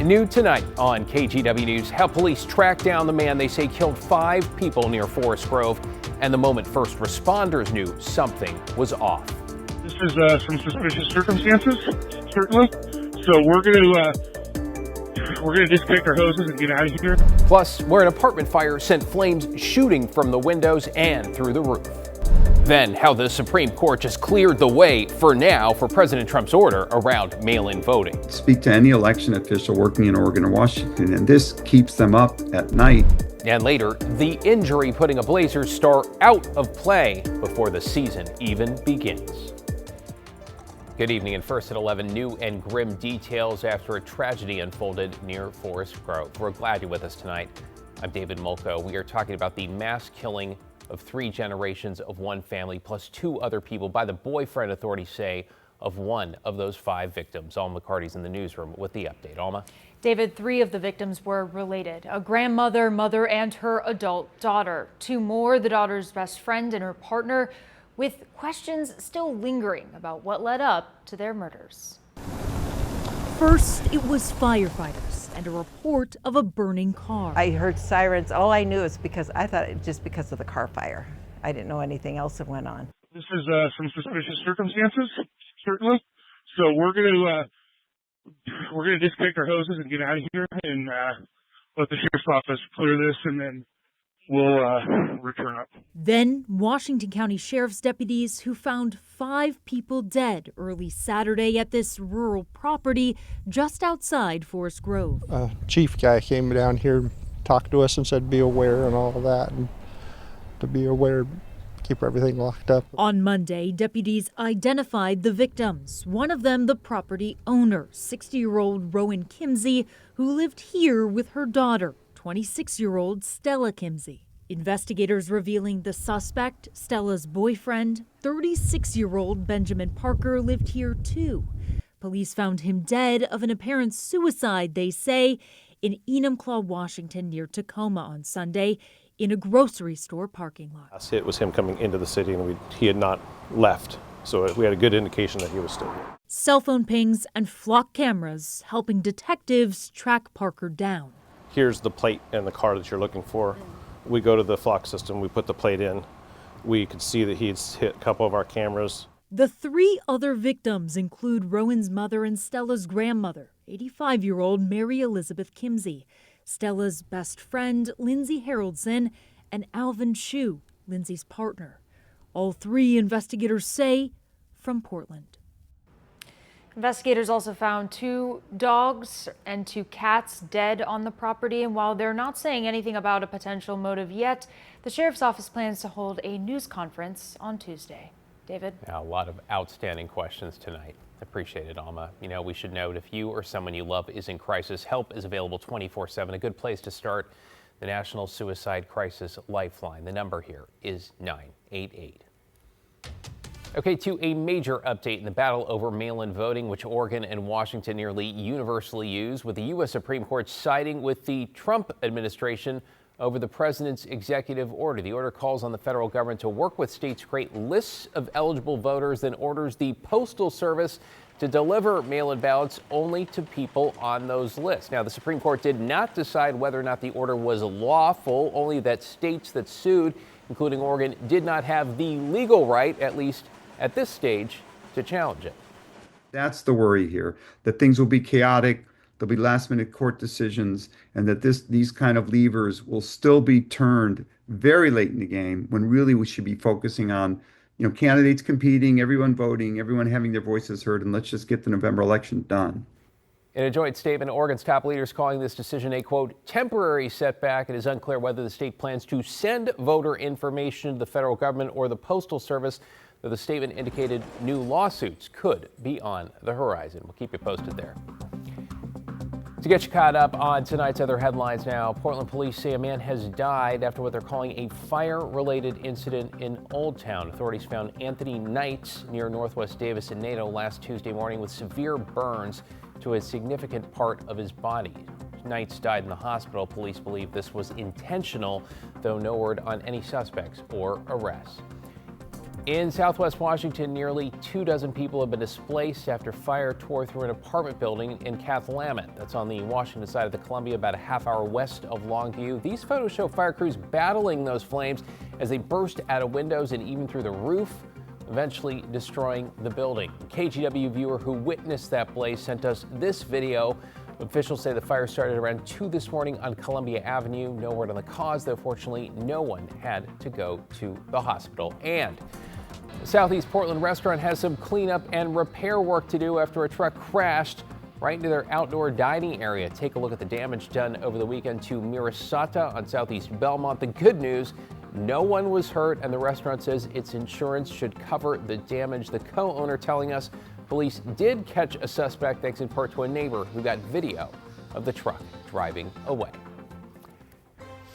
New tonight on KGW News, how police tracked down the man they say killed 5 people near Forest Grove, and the moment first responders knew something was off. This is some suspicious circumstances, certainly. So we're gonna disconnect our hoses and get out of here. Plus, where an apartment fire sent flames shooting from the windows and through the roof. Then, how the Supreme Court just cleared the way for now for President Trump's order around mail-in voting. Speak to any election official working in Oregon or Washington, and this keeps them up at night. And later, the injury putting a Blazers star out of play before the season even begins. Good evening, and first at 11, new and grim details after a tragedy unfolded near Forest Grove. We're glad you're with us tonight. I'm David Molko. We are talking about the mass killing of 3 generations of one family, plus 2 other people by the boyfriend, authorities say, of one of those 5 victims. Alma McCarty's in the newsroom with the update. Alma? David, 3 of the victims were related: a grandmother, mother, and her adult daughter. 2 more, the daughter's best friend and her partner, with questions still lingering about what led up to their murders. First, it was firefighters and a report of a burning car. I heard sirens. All I knew is because I thought it just because of the car fire. I didn't know anything else that went on. This is some suspicious circumstances, certainly. So we're gonna disconnect our hoses and get out of here and let the sheriff's office clear this, and then we'll return up. Then, Washington County Sheriff's deputies who found 5 people dead early Saturday at this rural property just outside Forest Grove. Chief guy came down here, talked to us and said be aware and all of that, and to be aware, keep everything locked up. On Monday, deputies identified the victims. One of them, the property owner, 60-year-old Rowan Kimsey, who lived here with her daughter, 26-year-old Stella Kimsey. Investigators revealing the suspect, Stella's boyfriend, 36-year-old Benjamin Parker, lived here too. Police found him dead of an apparent suicide, they say, in Enumclaw, Washington, near Tacoma on Sunday, in a grocery store parking lot. It was him coming into the city, and he had not left, so we had a good indication that he was still here. Cell phone pings and flock cameras helping detectives track Parker down. Here's the plate and the car that you're looking for. We go to the flock system, we put the plate in. We could see that he's hit a couple of our cameras. The 3 other victims include Rowan's mother and Stella's grandmother, 85-year-old Mary Elizabeth Kimsey, Stella's best friend, Lindsay Haroldson, and Alvin Shue, Lindsay's partner. All 3, investigators say, from Portland. Investigators also found 2 dogs and 2 cats dead on the property. And while they're not saying anything about a potential motive yet, the sheriff's office plans to hold a news conference on Tuesday. David? Now, a lot of outstanding questions tonight. Appreciate it, Alma. You know, we should note if you or someone you love is in crisis, help is available 24/7. A good place to start the National Suicide Crisis Lifeline. The number here is 988. Okay, to a major update in the battle over mail-in voting, which Oregon and Washington nearly universally use, with the U.S. Supreme Court siding with the Trump administration over the president's executive order. The order calls on the federal government to work with states to create lists of eligible voters, then orders the Postal Service to deliver mail-in ballots only to people on those lists. Now, the Supreme Court did not decide whether or not the order was lawful, only that states that sued, including Oregon, did not have the legal right, at least at this stage, to challenge it. That's the worry here, that things will be chaotic, there'll be last-minute court decisions, and that these kind of levers will still be turned very late in the game, when really we should be focusing on, candidates competing, everyone voting, everyone having their voices heard, and let's just get the November election done. In a joint statement, Oregon's top leaders calling this decision a, quote, temporary setback. It is unclear whether the state plans to send voter information to the federal government or the Postal Service, though the statement indicated new lawsuits could be on the horizon. We'll keep you posted there. To get you caught up on tonight's other headlines now, Portland police say a man has died after what they're calling a fire-related incident in Old Town. Authorities found Anthony Knight near Northwest Davis and Nato last Tuesday morning with severe burns to a significant part of his body. Knight died in the hospital. Police believe this was intentional, though no word on any suspects or arrests. In southwest Washington, nearly 24 people have been displaced after fire tore through an apartment building in Cathlamet. That's on the Washington side of the Columbia, about a half hour west of Longview. These photos show fire crews battling those flames as they burst out of windows and even through the roof, eventually destroying the building. A KGW viewer who witnessed that blaze sent us this video. Officials say the fire started around 2 this morning on Columbia Avenue. No word on the cause, though fortunately no one had to go to the hospital. And the Southeast Portland restaurant has some cleanup and repair work to do after a truck crashed right into their outdoor dining area. Take a look at the damage done over the weekend to Mirasata on Southeast Belmont. The good news, no one was hurt, and the restaurant says its insurance should cover the damage. The co-owner telling us police did catch a suspect thanks in part to a neighbor who got video of the truck driving away.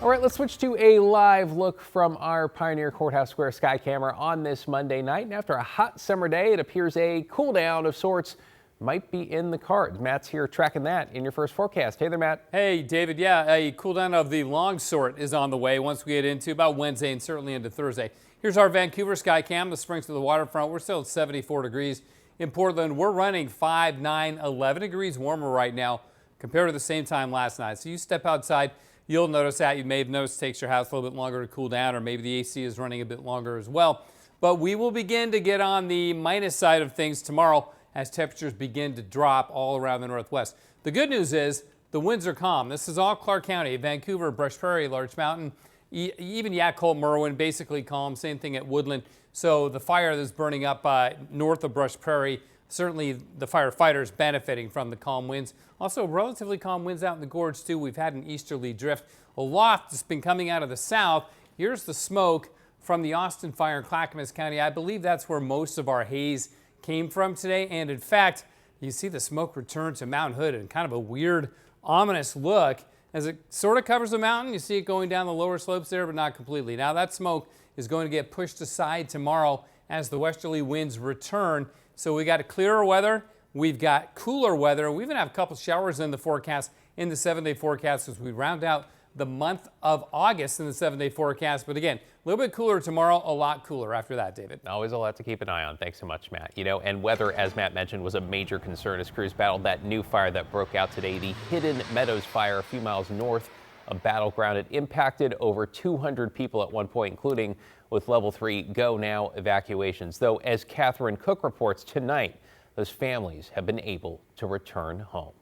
All right, let's switch to a live look from our Pioneer Courthouse Square sky camera on this Monday night. And after a hot summer day, it appears a cool down of sorts might be in the cards. Matt's here tracking that in your first forecast. Hey there, Matt. Hey, David. Yeah, a cool down of the long sort is on the way once we get into about Wednesday and certainly into Thursday. Here's our Vancouver sky cam. The springs to the waterfront. We're still at 74 degrees. In Portland, we're running 5, 9, 11 degrees warmer right now compared to the same time last night. So you step outside, you'll notice that. You may have noticed it takes your house a little bit longer to cool down, or maybe the AC is running a bit longer as well. But we will begin to get on the minus side of things tomorrow as temperatures begin to drop all around the Northwest. The good news is the winds are calm. This is all Clark County, Vancouver, Brush Prairie, Large Mountain, even Yakult, Merwin, basically calm. Same thing at Woodland. So the fire that's burning up north of Brush Prairie, certainly the firefighters benefiting from the calm winds. Also relatively calm winds out in the gorge too. We've had an easterly drift. A loft that's been coming out of the south. Here's the smoke from the Austin fire in Clackamas County. I believe that's where most of our haze came from today. And in fact, you see the smoke return to Mount Hood in kind of a weird, ominous look as it sort of covers the mountain. You see it going down the lower slopes there, but not completely. Now that smoke is going to get pushed aside tomorrow as the westerly winds return. So we got clearer weather, we've got cooler weather. We even have a couple showers in the forecast, in the 7-day forecast, as we round out the month of August in the 7-day forecast. But again, a little bit cooler tomorrow, a lot cooler after that, David. Always a lot to keep an eye on. Thanks so much, Matt. You know, and weather, as Matt mentioned, was a major concern as crews battled that new fire that broke out today, the Hidden Meadows fire a few miles north of Battleground. It impacted over 200 people at one point, including with level 3 go now evacuations. Though, as Catherine Cook reports tonight, those families have been able to return home.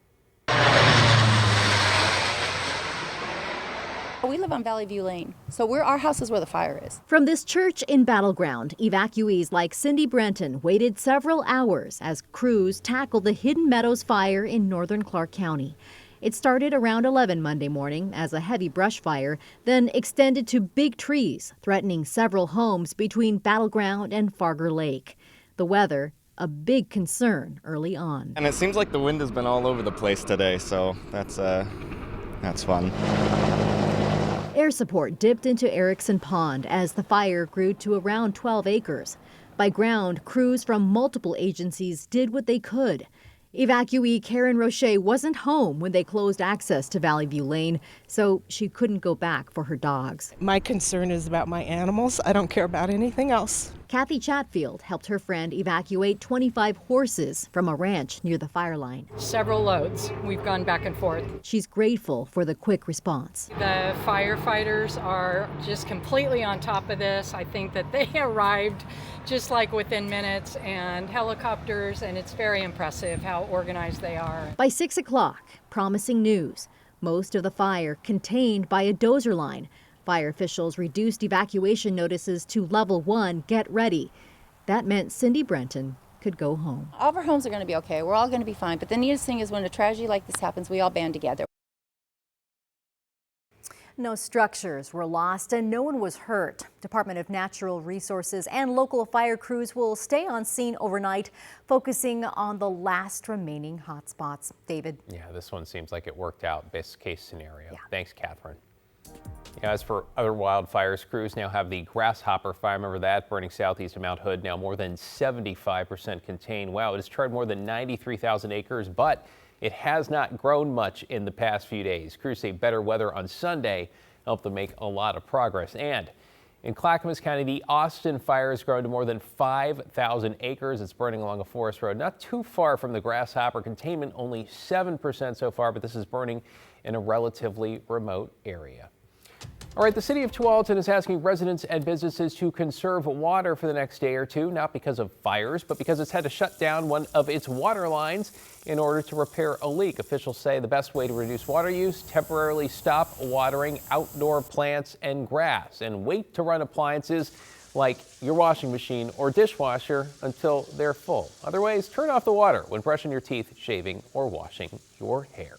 We live on Valley View Lane, so our house is where the fire is. From this church in Battleground, evacuees like Cindy Brenton waited several hours as crews tackled the Hidden Meadows fire in northern Clark County. It started around 11 Monday morning as a heavy brush fire, then extended to big trees, threatening several homes between Battleground and Farger Lake. The weather, a big concern early on. And it seems like the wind has been all over the place today, so that's fun. Air support dipped into Erickson Pond as the fire grew to around 12 acres. By ground, crews from multiple agencies did what they could. Evacuee Karen Roche wasn't home when they closed access to Valley View Lane, so she couldn't go back for her dogs. My concern is about my animals. I don't care about anything else. Kathy Chatfield helped her friend evacuate 25 horses from a ranch near the fire line. Several loads. We've gone back and forth. She's grateful for the quick response. The firefighters are just completely on top of this. I think that they arrived just like within minutes, and helicopters, and it's very impressive how organized they are. By 6 o'clock, promising news. Most of the fire contained by a dozer line. Fire officials reduced evacuation notices to level 1, get ready. That meant Cindy Brenton could go home. All of our homes are going to be okay. We're all going to be fine. But the neatest thing is when a tragedy like this happens, we all band together. No structures were lost and no one was hurt. Department of Natural Resources and local fire crews will stay on scene overnight, focusing on the last remaining hotspots. David? Yeah, this one seems like it worked out. Best case scenario. Yeah. Thanks, Catherine. Yeah, as for other wildfires, crews now have the Grasshopper fire. Remember that, burning southeast of Mount Hood, now more than 75% contained. Wow, it has charred more than 93,000 acres, but it has not grown much in the past few days. Crews say better weather on Sunday helped them make a lot of progress. And In Clackamas County, the Austin fire has grown to more than 5,000 acres. It's burning along a forest road not too far from the Grasshopper containment, only 7% so far, but this is burning in a relatively remote area. All right, the city of Tualatin is asking residents and businesses to conserve water for the next day or two, not because of fires, but because it's had to shut down one of its water lines in order to repair a leak. Officials say the best way to reduce water use, temporarily stop watering outdoor plants and grass and wait to run appliances like your washing machine or dishwasher until they're full. Other ways, turn off the water when brushing your teeth, shaving, or washing your hair.